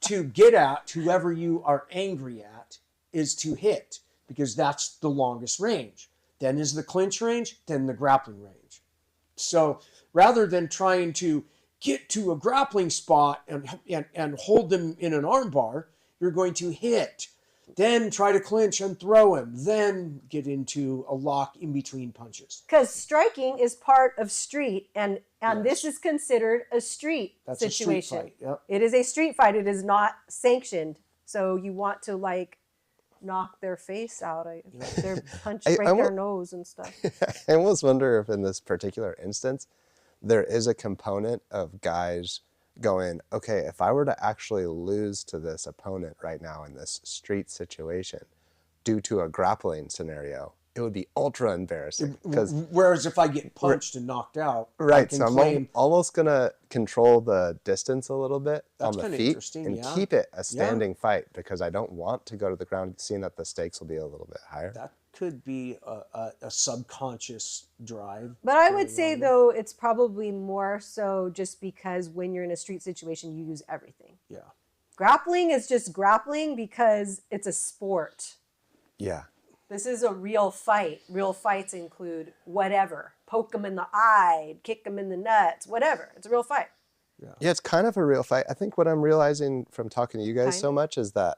to get at whoever you are angry at is to hit, because that's the longest range. Then is the clinch range, then the grappling range. So rather than trying to get to a grappling spot and hold them in an arm bar, you're going to hit, then try to clinch and throw him, then get into a lock in between punches. because striking is part of street, and Yes. this is considered a street That's a situation. street fight. Yep. It is a street fight. It is not sanctioned. So you want to, like, knock their face out, their punch, break their nose and stuff. I almost wonder if in this particular instance, there is a component of guys going, okay, if I were to actually lose to this opponent right now in this street situation due to a grappling scenario, it would be ultra embarrassing. Whereas if I get punched and knocked out, I Right, can so I'm claim, almost going to control the distance a little bit That's on the kinda feet interesting, and yeah. keep it a standing fight, because I don't want to go to the ground seeing that the stakes will be a little bit higher. that could be a subconscious drive. But I would say, though, it's probably more so just because when you're in a street situation, you use everything. Yeah. Grappling is just grappling because it's a sport. Yeah. This is a real fight. Real fights include whatever. Poke them in the eye, kick them in the nuts, whatever. It's a real fight. Yeah, it's kind of a real fight. I think what I'm realizing from talking to you guys so much is that,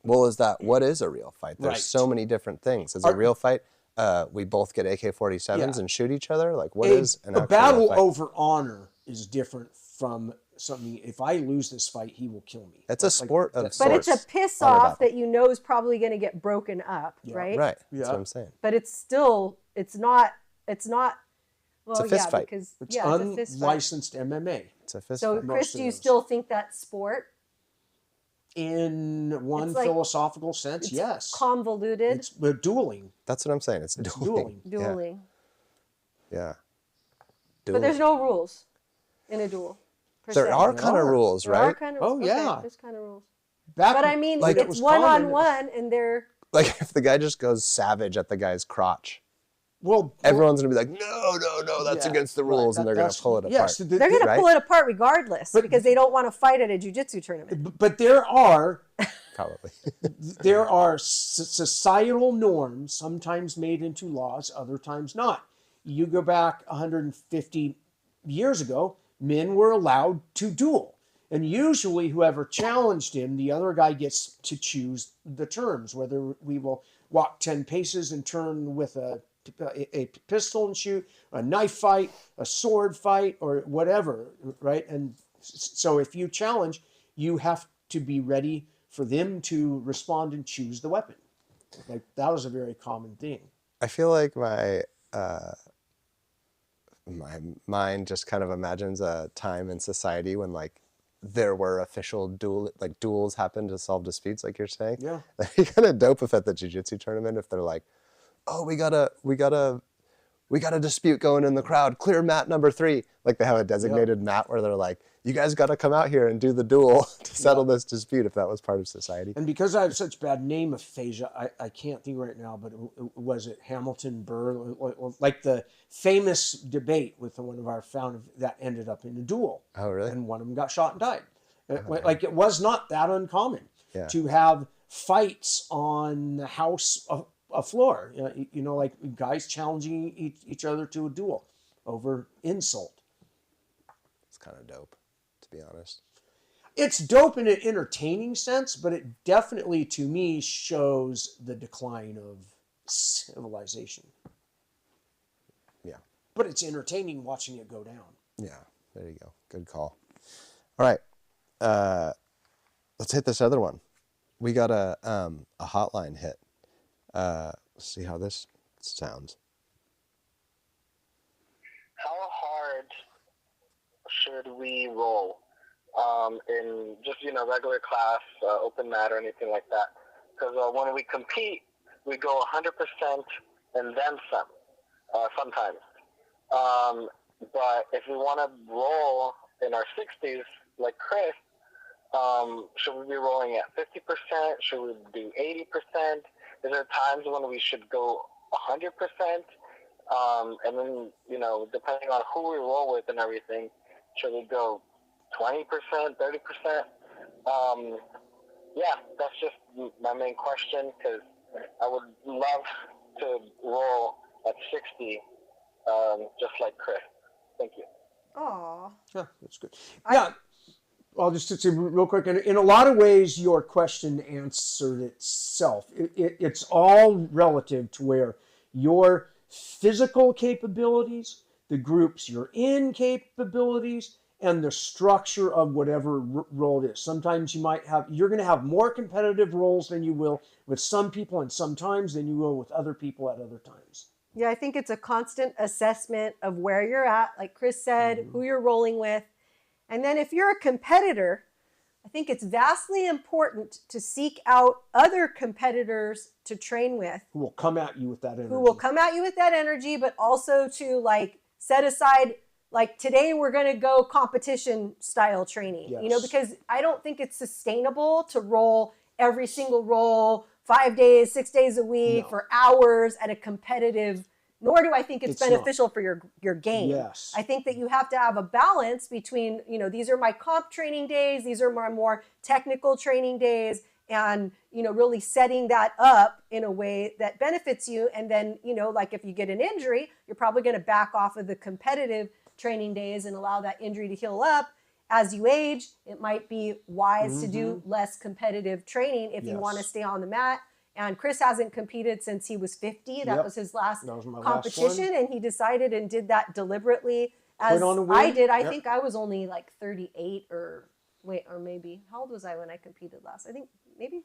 what is a real fight? There's Right. so many different things. Is a real fight, we both get AK-47s Yeah. and shoot each other? Like, what is an a actual battle fight? over honor is different from something. If I lose this fight, he will kill me. It's a sport of But it's a sorts. piss Honor off battle. that you know is probably going to get broken up, right? Right, Yeah. that's what I'm saying. But it's still, it's not, well, a fist yeah, fight. because, It's yeah, it's a fist fight. unlicensed MMA. It's a fist So, fight. Chris, Most do of you those. still think that's sport? In one It's like- philosophical sense, yes. Convoluted? It's dueling. That's what I'm saying. It's dueling. Dueling. Yeah. But there's no rules in a duel. per There se. are kind of rules, There right? are kind of, Oh, okay, yeah. there's kind of rules. Back But I mean, when it it's was one on common- one, and they're Like, if the guy just goes savage at the guy's crotch, Well, everyone's going to be like, no, that's yeah, against the right, rules, and they're going that's- to pull it apart. yes, they're going to Right? pull it apart regardless But- because they don't want to fight at a jiu-jitsu tournament. but there are Probably. societal norms, sometimes made into laws, other times not. You go back 150 years ago, men were allowed to duel. And usually whoever challenged him, the other guy gets to choose the terms, whether we will walk 10 paces and turn with a pistol and shoot, a knife fight, a sword fight, or whatever, right? And so if you challenge, you have to be ready for them to respond and choose the weapon. Like, that was a very common thing. I feel like my mind just kind of imagines a time in society when, like, there were official duels happen to solve disputes, like you're saying. Yeah. That'd be kind of dope if at the jiu-jitsu tournament, if they're like, oh, we got a dispute going in the crowd, clear mat number 3. Like, they have a designated mat where they're like, you guys got to come out here and do the duel to settle this dispute, if that was part of society. And because I have such bad name aphasia, I can't think right now, but was it Hamilton Burr? Like the famous debate with one of our founders that ended up in a duel. Oh, really? And one of them got shot and died. Like, it was not that uncommon to have fights on the house a floor. You know, like guys challenging each other to a duel over insult. It's kind of dope, to be honest. It's dope in an entertaining sense, but it definitely, to me, shows the decline of civilization. Yeah. But it's entertaining watching it go down. Yeah, there you go. Good call. All right. Let's hit this other one. We got a hotline hit. Let's see how this sounds. How hard should we roll in just, regular class, open mat or anything like that? Because when we compete, we go 100% and then some, sometimes. But if we want to roll in our 60s, like Chris, should we be rolling at 50%? Should we do 80%? Is there times when we should go 100%? And then, depending on who we roll with and everything, should we go 20%, 30%? Yeah, that's just my main question, because I would love to roll at 60, just like Chris. Thank you. Aw. Yeah, that's good. Yeah, I'll just say real quick. In a lot of ways, your question answered itself. It's all relative to where your physical capabilities, the groups you're in capabilities, and the structure of whatever role it is. Sometimes you're going to have more competitive roles than you will with some people, and sometimes than you will with other people at other times. Yeah, I think it's a constant assessment of where you're at, like Chris said, who you're rolling with. And then if you're a competitor, I think it's vastly important to seek out other competitors to train with. Who will come at you with that energy. Who will come at you with that energy, but also to like set aside, like today we're going to go competition style training, Yes. because I don't think it's sustainable to roll every single roll 5 days, 6 days a week for hours at a competitive, nor do I think it's beneficial for your game. Yes. I think that you have to have a balance between, these are my comp training days, these are my more technical training days, and, really setting that up in a way that benefits you. And then, like if you get an injury, you're probably going to back off of the competitive training days and allow that injury to heal up. As you age, it might be wise to do less competitive training if you want to stay on the mat. And Chris hasn't competed since he was 50. That was his last competition. And he decided and did that deliberately, as I did. I think I was only like 38 or maybe, how old was I when I competed last? I think maybe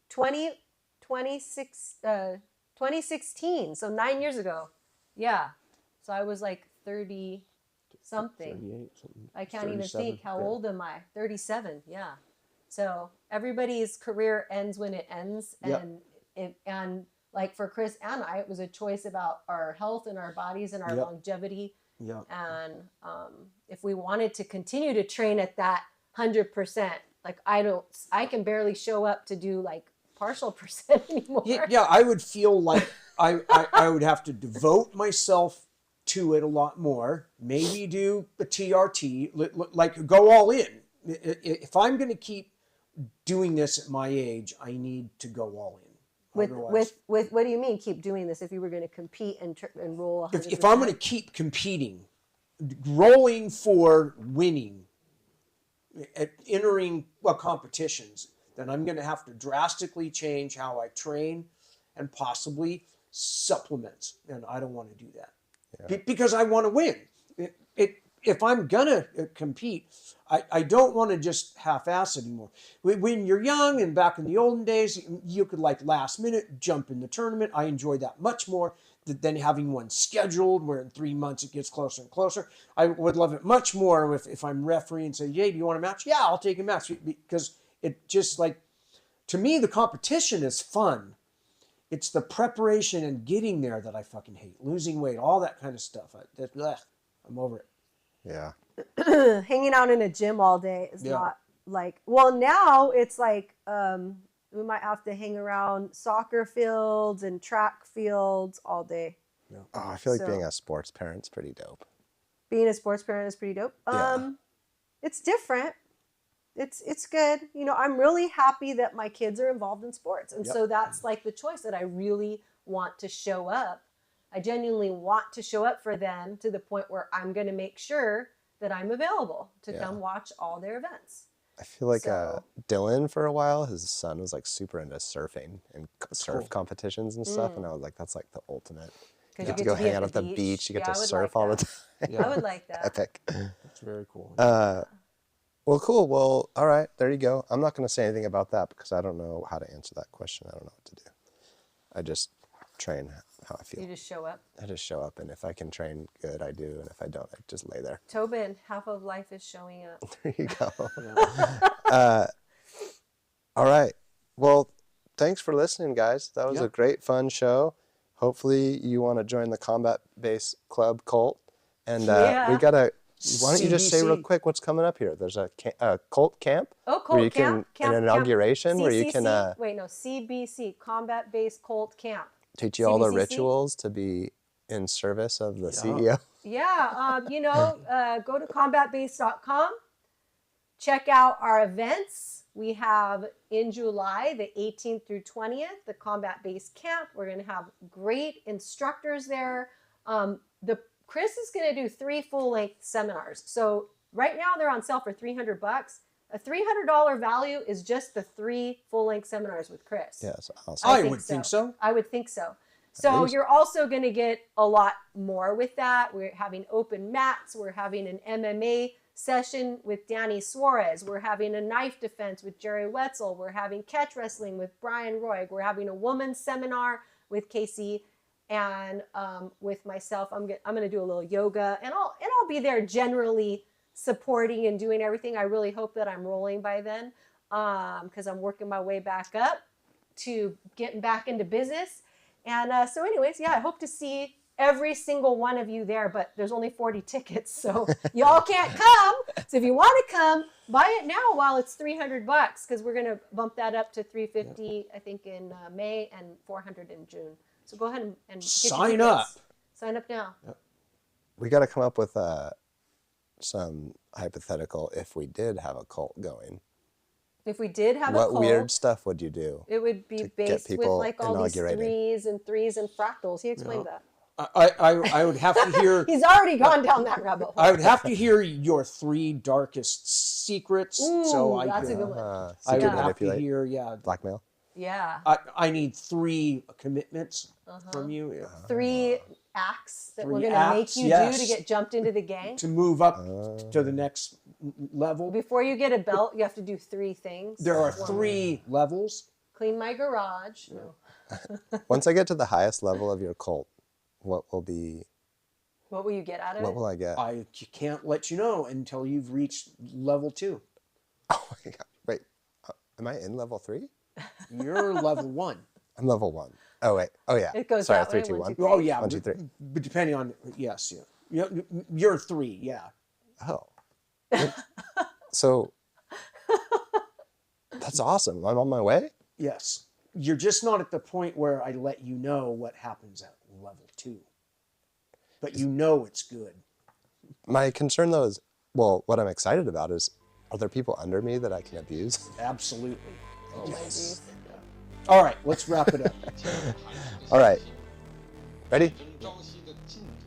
2016. So 9 years ago. Yeah. So I was like 30 something. 38 something. I can't even think. How old am I? 37. Yeah. So everybody's career ends when it ends. And like for Chris and I, it was a choice about our health and our bodies and our longevity. Yeah. And if we wanted to continue to train at that 100%, like I can barely show up to do like partial percent anymore. Yeah, I would feel like I would have to devote myself to it a lot more. Maybe do a TRT, like go all in. If I'm going to keep doing this at my age, I need to go all in. With what do you mean keep doing this? If you were going to compete and roll 100%? If I'm going to keep competing, rolling for winning, at entering competitions, then I'm going to have to drastically change how I train and possibly supplements. And I don't want to do that. Because I want to win. If I'm gonna compete, I don't want to just half-ass anymore. When you're young and back in the olden days, you could like last minute jump in the tournament. I enjoy that much more than having one scheduled where in 3 months it gets closer and closer. I would love it much more if I'm refereeing and say, "Hey, do you want a match?" Yeah, I'll take a match, because it just like, to me, the competition is fun. It's the preparation and getting there that I fucking hate. Losing weight, all that kind of stuff. I'm over it. Yeah. Hanging out in a gym all day is not like, well, now it's like we might have to hang around soccer fields and track fields all day. Oh, I feel like being a sports parent's pretty dope. Being a sports parent is pretty dope. It's different. It's good. I'm really happy that my kids are involved in sports. And so that's like the choice that I really want to show up. I genuinely want to show up for them to the point where I'm going to make sure that I'm available to come watch all their events. I feel like Dylan, for a while, his son was like super into surfing and surf competitions and stuff. And I was like, that's like the ultimate. You get to go hang out at the beach. You get to surf all the time. I would like that. Epic. That's very cool. Well, cool. Well, all right. There you go. I'm not going to say anything about that because I don't know how to answer that question. I don't know what to do. I just train how I feel. You just show up? I just show up, and if I can train good, I do, and if I don't, I just lay there. Tobin, half of life is showing up. There you go. All right. Well, thanks for listening, guys. That was a great, fun show. Hopefully you want to join the Combat Base Club cult And Yeah. we gotta. Why don't you just say real CBC. quick what's coming up here? There's a cult camp. Oh, where you cult camp. can an inauguration where you can Wait, no, CBC, combat-based cult camp. teach you all the CBCC? rituals to be in service of the Yeah. CEO. Yeah, go to combatbase.com. Check out our events. We have in July, the 18th through 20th, the Combat Base Camp. We're going to have great instructors there. Chris is going to do 3 full-length seminars. So right now they're on sale for $300. A $300 value is just the 3 full-length seminars with Chris. Yes, awesome. I would think so. I would think so. So least. you're also going to get a lot more with that. We're having open mats. We're having an MMA session with Danny Suarez. We're having a knife defense with Jerry Wetzel. We're having catch wrestling with Brian Roig. We're having a woman's seminar with Casey, and with myself. I'm going to do a little yoga, and I'll be there generally supporting and doing everything. I really hope that I'm rolling by then, because I'm working my way back up to getting back into business. And so anyways, yeah, I hope to see every single one of you there, but there's only 40 tickets, so y'all can't come. So if you want to come, buy it now while it's $300, because we're going to bump that up to $350, I think, in May, and $400 in June. So go ahead and get Sign your up. tickets. Sign up now. We got to come up with some hypothetical if we did have a cult going. If we did have a What cult, weird stuff would you do? it would be get based with people like all these inaugurated? threes and fractals. He explained that. I would have to hear. He's already gone down that rabbit hole. I would have to hear your 3 darkest secrets. Ooh, that's a good one. I Secret would have to manipulate, hear. Yeah. blackmail. Yeah. I need 3 commitments from you. Yeah. 3 acts that 3 we're going to make acts, you yes. do to get jumped into the gang. To move up to the next level. Before you get a belt, you have to do 3 things. There are 3 levels. Clean my garage. Once I get to the highest level of your cult, what will you get out of what it? will I get? I can't let you know until you've reached level 2. Oh my god! Wait, am I in level 3? You're level 1. I'm level 1. Oh wait. Oh yeah. It goes Sorry, that 3, way, 2, 1, 1. 2, 3. Oh yeah. 1, 2, 3. But depending on yes, yeah. You're 3. Yeah. Oh. So that's awesome. I'm on my way. Yes. You're just not at the point where I let you know what happens at level 2. But you know it's good. My concern though is, well, what I'm excited about is, are there people under me that I can abuse? Absolutely. Oh, my geez. All right, let's wrap it up. All right. Ready?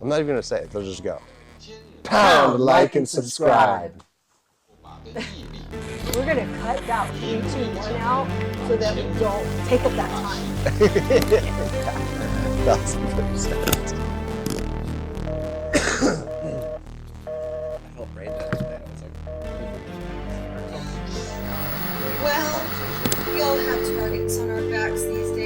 I'm not even gonna say it. Let's just go. Pound, like, and subscribe. We're going to cut that 3, 2, 1 out so that we don't take up that time. 1000%. I felt brain dead today. I was like, Well, we all have targets on our backs these days.